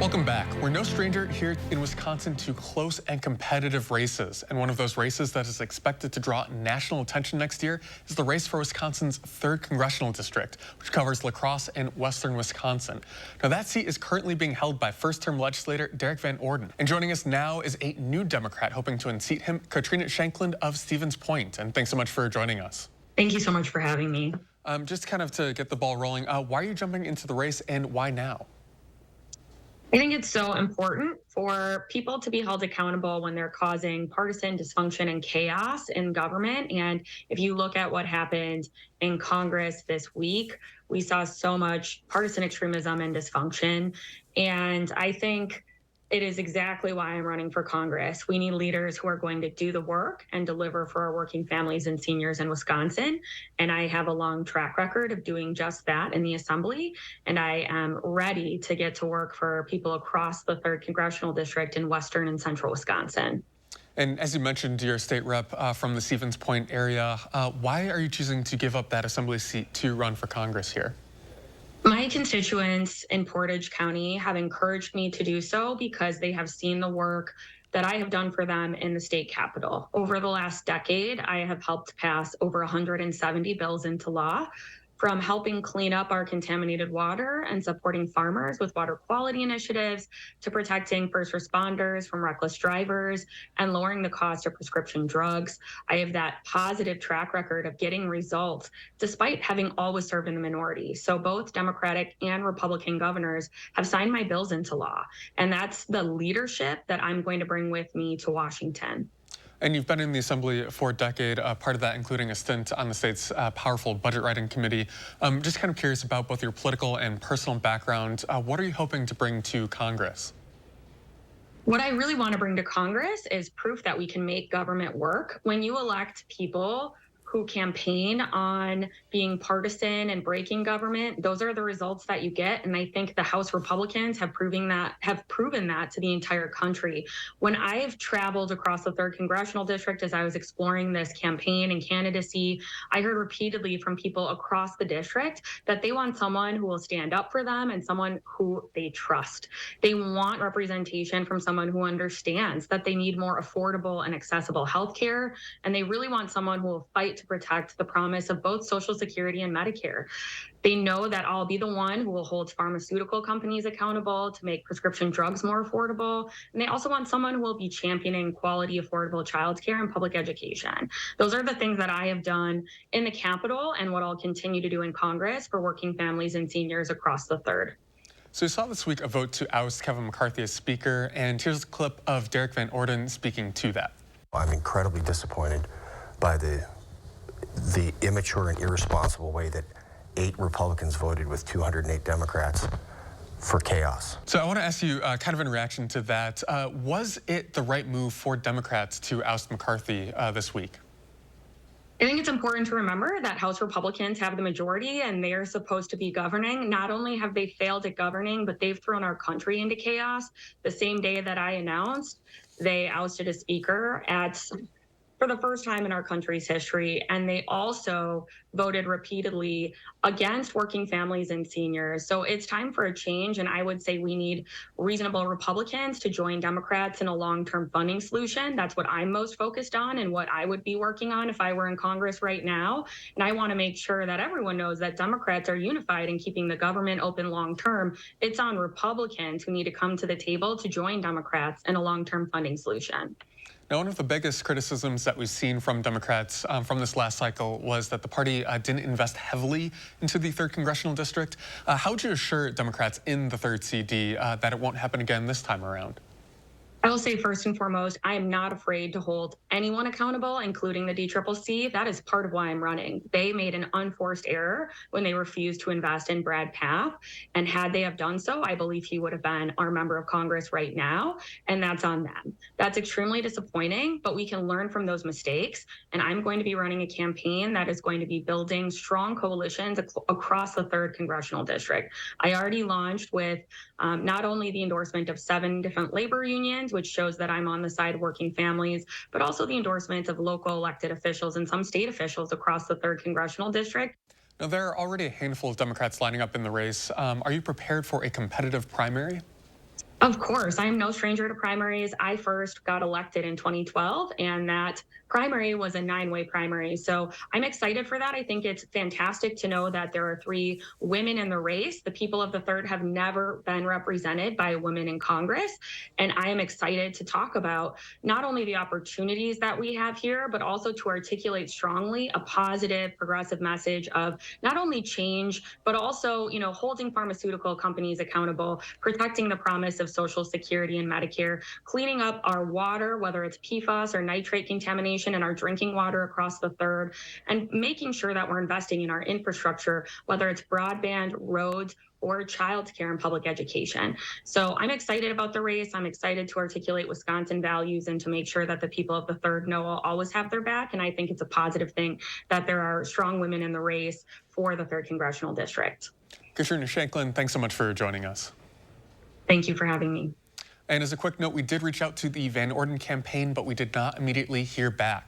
Welcome back. We're no stranger here in Wisconsin to close and competitive races. And one of those races that is expected to draw national attention next year is the race for Wisconsin's 3rd Congressional District, which covers La Crosse and western Wisconsin. Now, that seat is currently being held by first-term legislator Derrick Van Orden. And joining us now is a new Democrat hoping to unseat him, Katrina Shankland of Stevens Point. And thanks so much for joining us. Thank you so much for having me. Just kind of to get the ball rolling, why are you jumping into the race and why now? I think it's so important for people to be held accountable when they're causing partisan dysfunction and chaos in government. And if you look at what happened in Congress this week, we saw so much partisan extremism and dysfunction. And I think it is exactly why I'm running for Congress. We need leaders who are going to do the work and deliver for our working families and seniors in Wisconsin. And I have a long track record of doing just that in the Assembly. And I am ready to get to work for people across the 3rd Congressional District in western and central Wisconsin. And as you mentioned, you're a state rep from the Stevens Point area. Why are you choosing to give up that Assembly seat to run for Congress here? My constituents in Portage County have encouraged me to do so because they have seen the work that I have done for them in the state capitol. Over the last decade, I have helped pass over 170 bills into law, from helping clean up our contaminated water and supporting farmers with water quality initiatives to protecting first responders from reckless drivers and lowering the cost of prescription drugs. I have that positive track record of getting results despite having always served in the minority. So both Democratic and Republican governors have signed my bills into law. And that's the leadership that I'm going to bring with me to Washington. And you've been in the Assembly for a decade, part of that including a stint on the state's powerful budget writing committee. Just kind of curious about both your political and personal background. What are you hoping to bring to Congress? What I really want to bring to Congress is proof that we can make government work. When you elect people who campaign on being partisan and breaking government, those are the results that you get. And I think the House Republicans have proven that to the entire country. When I've traveled across the 3rd Congressional District as I was exploring this campaign and candidacy, I heard repeatedly from people across the district that they want someone who will stand up for them and someone who they trust. They want representation from someone who understands that they need more affordable and accessible health care, and they really want someone who will fight to protect the promise of both Social Security and Medicare. They know that I'll be the one who will hold pharmaceutical companies accountable to make prescription drugs more affordable. And they also want someone who will be championing quality, affordable childcare and public education. Those are the things that I have done in the Capitol and what I'll continue to do in Congress for working families and seniors across the 3rd. So we saw this week a vote to oust Kevin McCarthy as Speaker, and here's a clip of Derrick Van Orden speaking to that. I'm incredibly disappointed by the immature and irresponsible way that 8 Republicans voted with 208 Democrats for chaos. So I want to ask you, kind of in reaction to that, was it the right move for Democrats to oust McCarthy this week? I think it's important to remember that House Republicans have the majority and they are supposed to be governing. Not only have they failed at governing, but they've thrown our country into chaos. The same day that I announced, they ousted a speaker for the first time in our country's history. And they also voted repeatedly against working families and seniors. So it's time for a change. And I would say we need reasonable Republicans to join Democrats in a long-term funding solution. That's what I'm most focused on and what I would be working on if I were in Congress right now. And I want to make sure that everyone knows that Democrats are unified in keeping the government open long-term. It's on Republicans who need to come to the table to join Democrats in a long-term funding solution. Now, one of the biggest criticisms that we've seen from Democrats from this last cycle was that the party didn't invest heavily into the 3rd Congressional District. How would you assure Democrats in the 3rd CD that it won't happen again this time around? I will say first and foremost, I am not afraid to hold anyone accountable, including the DCCC. That is part of why I'm running. They made an unforced error when they refused to invest in Brad Pfaff. And had they have done so, I believe he would have been our member of Congress right now. And that's on them. That's extremely disappointing, but we can learn from those mistakes. And I'm going to be running a campaign that is going to be building strong coalitions across the 3rd Congressional District. I already launched with not only the endorsement of 7 different labor unions, which shows that I'm on the side of working families, but also the endorsement of local elected officials and some state officials across the 3rd Congressional District. Now, there are already a handful of Democrats lining up in the race. Are you prepared for a competitive primary? Of course, I'm no stranger to primaries. I first got elected in 2012, and that primary was a 9-way primary. So I'm excited for that. I think it's fantastic to know that there are 3 women in the race. The people of the third have never been represented by women in Congress. And I am excited to talk about not only the opportunities that we have here, but also to articulate strongly a positive, progressive message of not only change, but also, holding pharmaceutical companies accountable, protecting the promise of Social Security and Medicare, cleaning up our water, whether it's PFAS or nitrate contamination in our drinking water across the third, and making sure that we're investing in our infrastructure, whether it's broadband, roads, or childcare and public education. So I'm excited about the race. I'm excited to articulate Wisconsin values and to make sure that the people of the third know I'll always have their back. And I think it's a positive thing that there are strong women in the race for the third congressional district. Katrina Shankland, thanks so much for joining us. Thank you for having me. And as a quick note, we did reach out to the Van Orden campaign, but we did not immediately hear back.